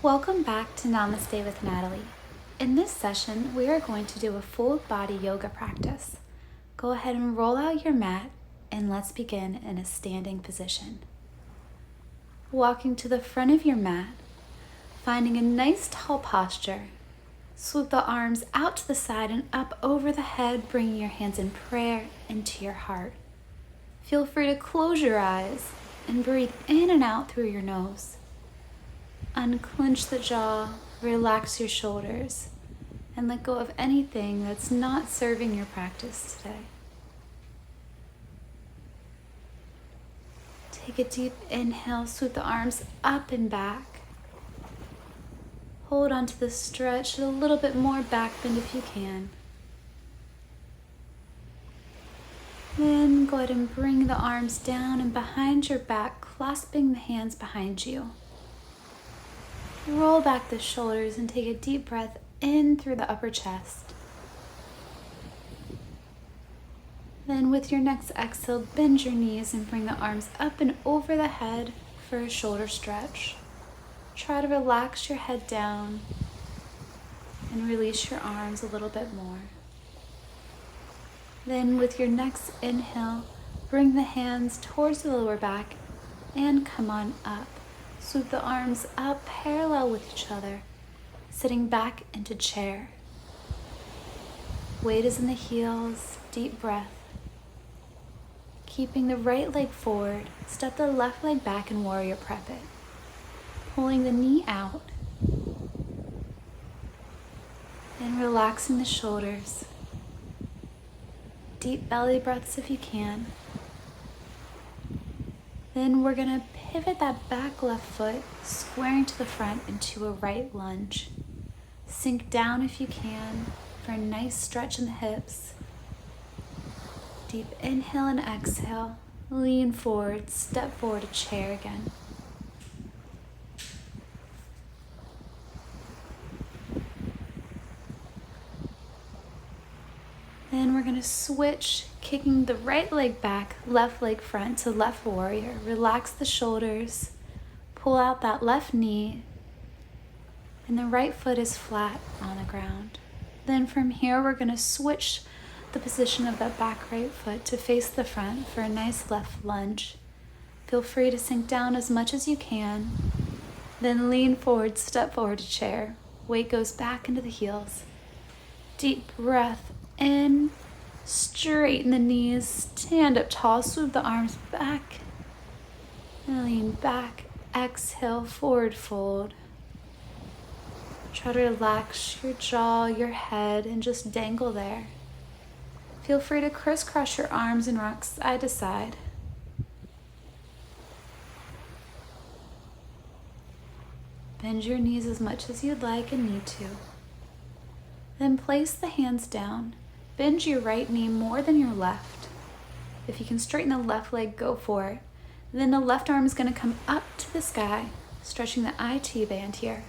Welcome back to Namaste with Natalie. In this session, we are going to do a full body yoga practice. Go ahead and roll out your mat and let's begin in a standing position. Walking to the front of your mat, finding a nice tall posture. Swoop the arms out to the side and up over the head, bringing your hands in prayer into your heart. Feel free to close your eyes and breathe in and out through your nose. Unclench the jaw, relax your shoulders, and let go of anything that's not serving your practice today. Take a deep inhale, swoop the arms up and back. Hold on to the stretch, a little bit more back bend if you can. Then go ahead and bring the arms down and behind your back, clasping the hands behind you. Roll back the shoulders and take a deep breath in through the upper chest. Then with your next exhale, bend your knees and bring the arms up and over the head for a shoulder stretch. Try to relax your head down and release your arms a little bit more. Then with your next inhale, bring the hands towards the lower back and come on up. Swoop the arms up parallel with each other, sitting back into chair. Weight is in the heels, deep breath. Keeping the right leg forward, step the left leg back and warrior prep it. Pulling the knee out and relaxing the shoulders. Deep belly breaths if you can. Then we're going to pivot that back left foot, squaring to the front into a right lunge. Sink down if you can for a nice stretch in the hips. Deep inhale and exhale. Lean forward, step forward to chair again. Then we're going to switch, kicking the right leg back, left leg front to left warrior. Relax the shoulders, pull out that left knee, and the right foot is flat on the ground. Then from here, we're going to switch the position of that back right foot to face the front for a nice left lunge. Feel free to sink down as much as you can. Then lean forward, step forward to chair. Weight goes back into the heels. Deep breath in, straighten the knees, stand up tall, swoop the arms back, and lean back. Exhale, forward fold. Try to relax your jaw, your head, and just dangle there. Feel free to crisscross your arms and rock side to side. Bend your knees as much as you'd like and need to. Then place the hands down. Bend your right knee more than your left. If you can straighten the left leg, go for it. Then the left arm is going to come up to the sky, stretching the IT band here.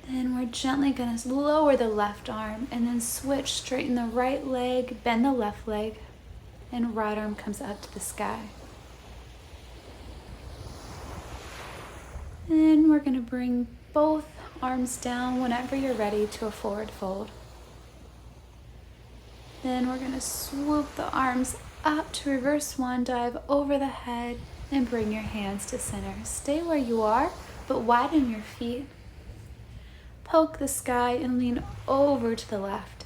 Then we're gently going to lower the left arm and then switch, straighten the right leg, bend the left leg, and right arm comes up to the sky. Then we're going to bring both arms down whenever you're ready to a forward fold. Then we're going to swoop the arms up to reverse swan dive over the head and bring your hands to center. Stay where you are, but widen your feet. Poke the sky and lean over to the left.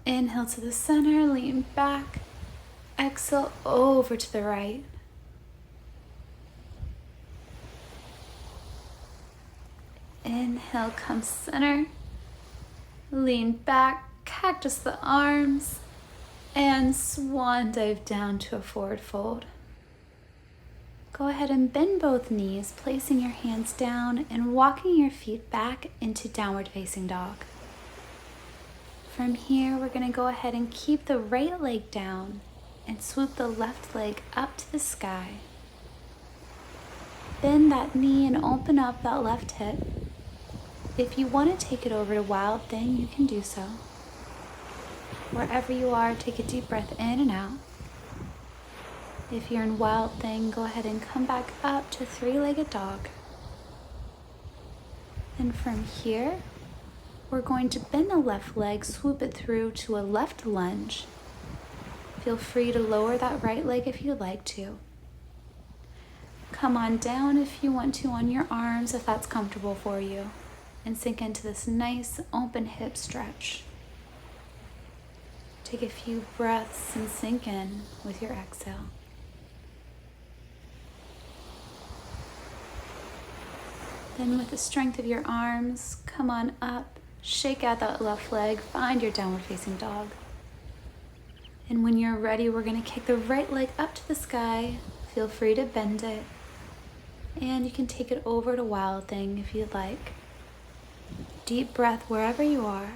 Inhale to the center, lean back. Exhale over to the right. Inhale, come center. Lean back, cactus the arms, and swan dive down to a forward fold. Go ahead and bend both knees, placing your hands down and walking your feet back into downward facing dog. From here, we're going to go ahead and keep the right leg down and swoop the left leg up to the sky. Bend that knee and open up that left hip. If you want to take it over to wild thing, you can do so. Wherever you are, take a deep breath in and out. If you're in Wild Thing, go ahead and come back up to three-legged dog. And from here, we're going to bend the left leg, swoop it through to a left lunge. Feel free to lower that right leg if you'd like to. Come on down if you want to on your arms, if that's comfortable for you, and sink into this nice open hip stretch. Take a few breaths and sink in with your exhale. Then with the strength of your arms, come on up, shake out that left leg, find your downward facing dog. And when you're ready, we're going to kick the right leg up to the sky. Feel free to bend it. And you can take it over to Wild Thing if you'd like. Deep breath wherever you are.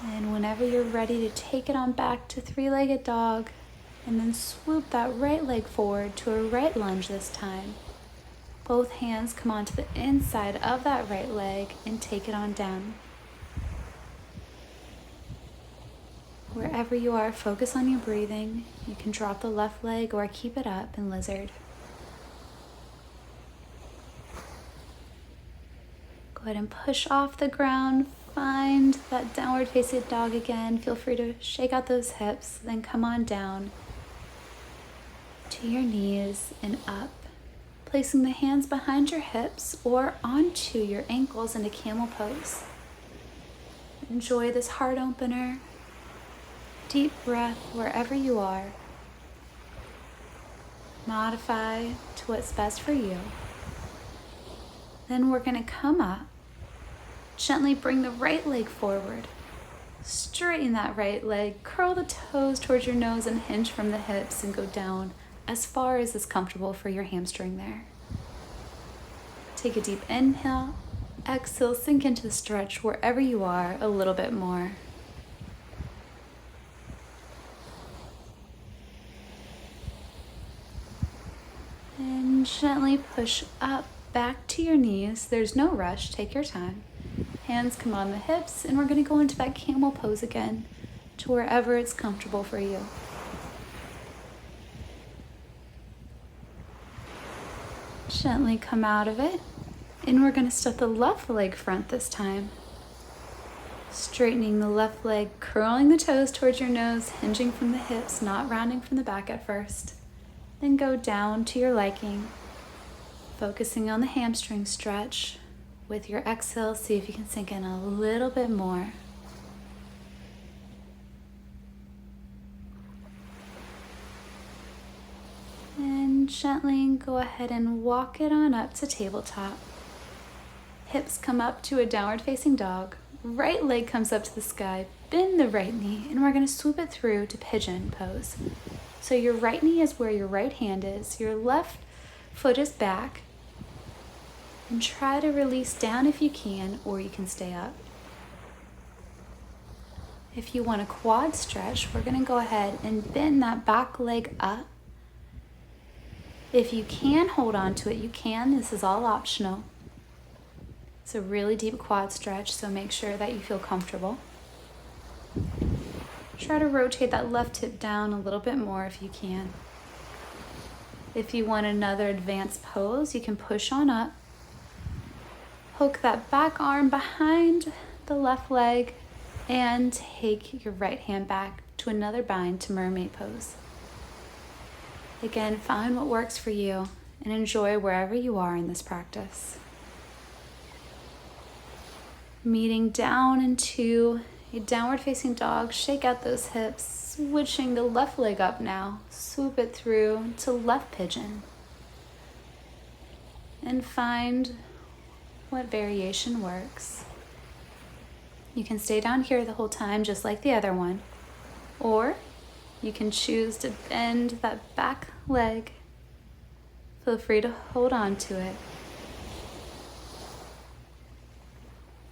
And whenever you're ready to take it on back to three-legged dog, and then swoop that right leg forward to a right lunge this time. Both hands come onto the inside of that right leg and take it on down. Wherever you are, focus on your breathing. You can drop the left leg or keep it up in lizard. Go ahead and push off the ground. Find that downward facing dog again. Feel free to shake out those hips, then come on down to your knees and up, placing the hands behind your hips or onto your ankles into camel pose. Enjoy this heart opener. Deep breath wherever you are. Modify to what's best for you. Then we're going to come up. Gently bring the right leg forward. Straighten that right leg. Curl the toes towards your nose and hinge from the hips and go down as far as is comfortable for your hamstring there. Take a deep inhale. Exhale, sink into the stretch wherever you are a little bit more. And gently push up back to your knees. There's no rush, take your time. Hands come on the hips, and we're going to go into that camel pose again to wherever it's comfortable for you. Gently come out of it, and we're going to step the left leg front this time. Straightening the left leg, curling the toes towards your nose, hinging from the hips, not rounding from the back at first. Then go down to your liking, focusing on the hamstring stretch. With your exhale, see if you can sink in a little bit more. And gently go ahead and walk it on up to tabletop. Hips come up to a downward facing dog. Right leg comes up to the sky. Bend the right knee, and we're going to swoop it through to pigeon pose. So your right knee is where your right hand is. Your left foot is back. And try to release down if you can, or you can stay up. If you want a quad stretch, we're going to go ahead and bend that back leg up. If you can hold on to it, you can. This is all optional. It's a really deep quad stretch, so make sure that you feel comfortable. Try to rotate that left hip down a little bit more if you can. If you want another advanced pose, you can push on up. Hook that back arm behind the left leg and take your right hand back to another bind to mermaid pose. Again, find what works for you and enjoy wherever you are in this practice. Meeting down into a downward facing dog, shake out those hips, switching the left leg up now, swoop it through to left pigeon. And find what variation works. You can stay down here the whole time just like the other one, or you can choose to bend that back leg. Feel free to hold on to it.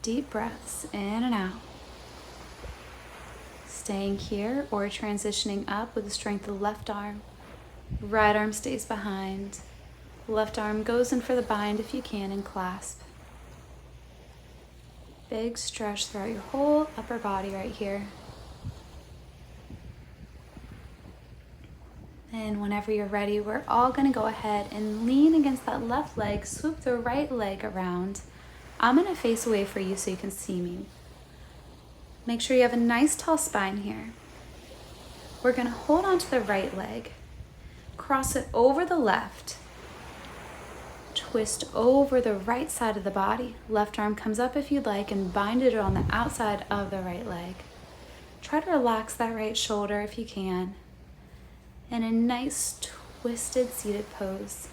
Deep breaths in and out. Staying here or transitioning up with the strength of the left arm. Right arm stays behind. Left arm goes in for the bind if you can and clasp. Big stretch throughout your whole upper body right here. And whenever you're ready, we're all gonna go ahead and lean against that left leg, swoop the right leg around. I'm gonna face away for you so you can see me. Make sure you have a nice tall spine here. We're gonna hold on to the right leg, cross it over the left, twist over the right side of the body. Left arm comes up if you'd like and bind it on the outside of the right leg. Try to relax that right shoulder if you can. And a nice twisted seated pose.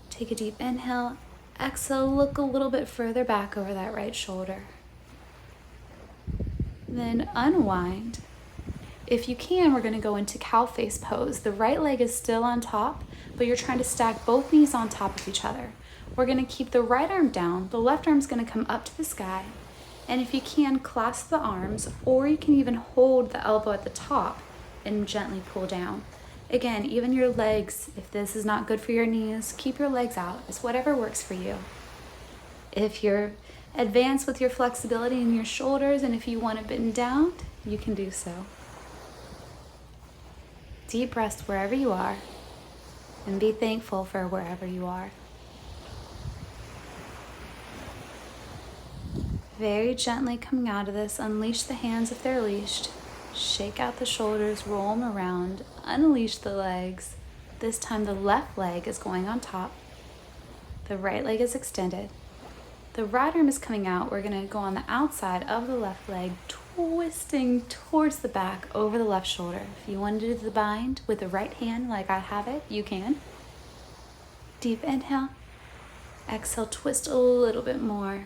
Take a deep inhale, exhale, look a little bit further back over that right shoulder. Then unwind. If you can, we're gonna go into cow face pose. The right leg is still on top, but you're trying to stack both knees on top of each other. We're gonna keep the right arm down, the left arm's gonna come up to the sky, and if you can, clasp the arms, or you can even hold the elbow at the top and gently pull down. Again, even your legs, if this is not good for your knees, keep your legs out. It's whatever works for you. If you're advanced with your flexibility in your shoulders, and if you want it bitten down, you can do so. Deep breaths wherever you are, and be thankful for wherever you are. Very gently coming out of this, unleash the hands if they're leashed. Shake out the shoulders, roll them around, unleash the legs. This time the left leg is going on top. The right leg is extended. The right arm is coming out. We're gonna go on the outside of the left leg, twisting towards the back over the left shoulder. If you want to do the bind with the right hand like I have it, you can. Deep inhale. Exhale, twist a little bit more.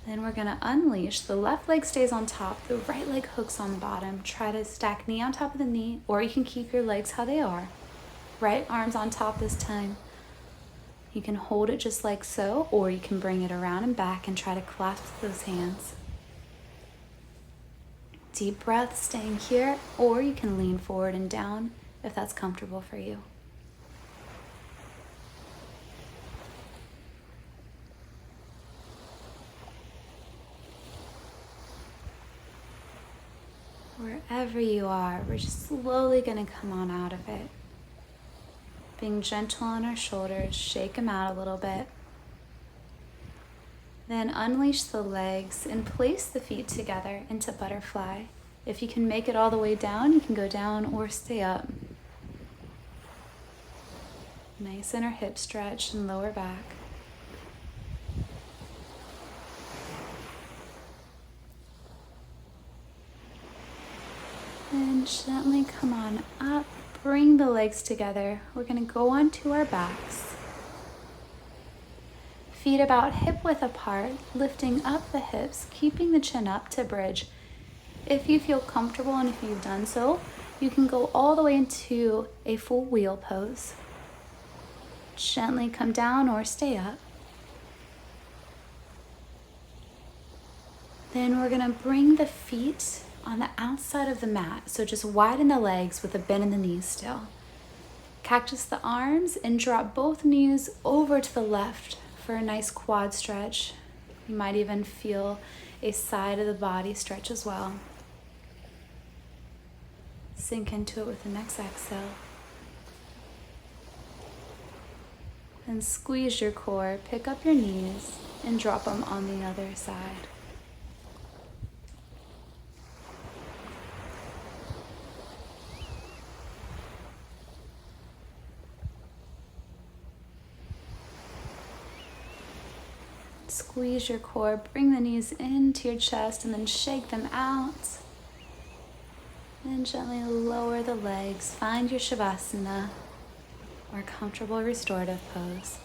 Then we're gonna unleash. The left leg stays on top, the right leg hooks on the bottom. Try to stack knee on top of the knee, or you can keep your legs how they are. Right arm's on top this time. You can hold it just like so, or you can bring it around and back and try to clasp those hands. Deep breath, staying here, or you can lean forward and down if that's comfortable for you. Wherever you are, we're just slowly going to come on out of it. Being gentle on our shoulders, shake them out a little bit. Then unleash the legs and place the feet together into butterfly. If you can make it all the way down, you can go down or stay up. Nice inner hip stretch and lower back. And gently come on up, bring the legs together. We're gonna go onto our backs. Feet about hip width apart, lifting up the hips, keeping the chin up to bridge. If you feel comfortable and if you've done so, you can go all the way into a full wheel pose. Gently come down or stay up. Then we're gonna bring the feet on the outside of the mat. So just widen the legs with a bend in the knees still. Cactus the arms and drop both knees over to the left for a nice quad stretch. You might even feel a side of the body stretch as well. Sink into it with the next exhale. And squeeze your core, pick up your knees and drop them on the other side. Squeeze your core, bring the knees into your chest and then shake them out. And gently lower the legs. Find your Shavasana or comfortable restorative pose.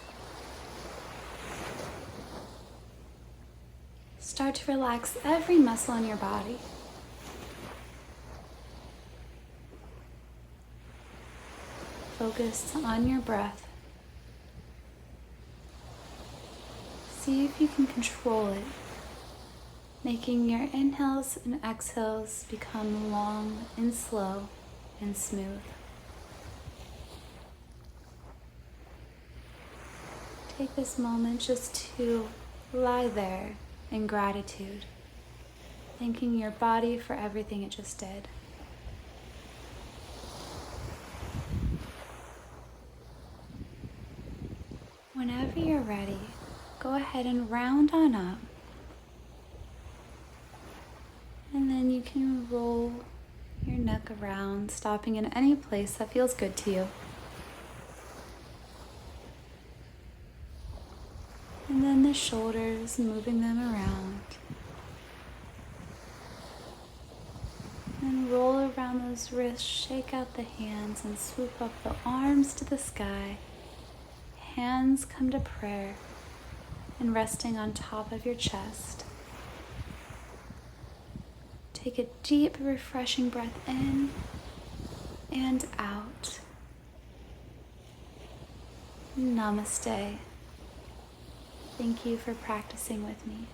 Start to relax every muscle in your body. Focus on your breath. See if you can control it, making your inhales and exhales become long and slow and smooth. Take this moment just to lie there in gratitude thanking your body for everything it just did. Whenever you're ready, go ahead and round on up. And then you can roll your neck around, stopping in any place that feels good to you. And then the shoulders, moving them around. And roll around those wrists, shake out the hands, and swoop up the arms to the sky. Hands come to prayer and resting on top of your chest. Take a deep, refreshing breath in and out. Namaste. Thank you for practicing with me.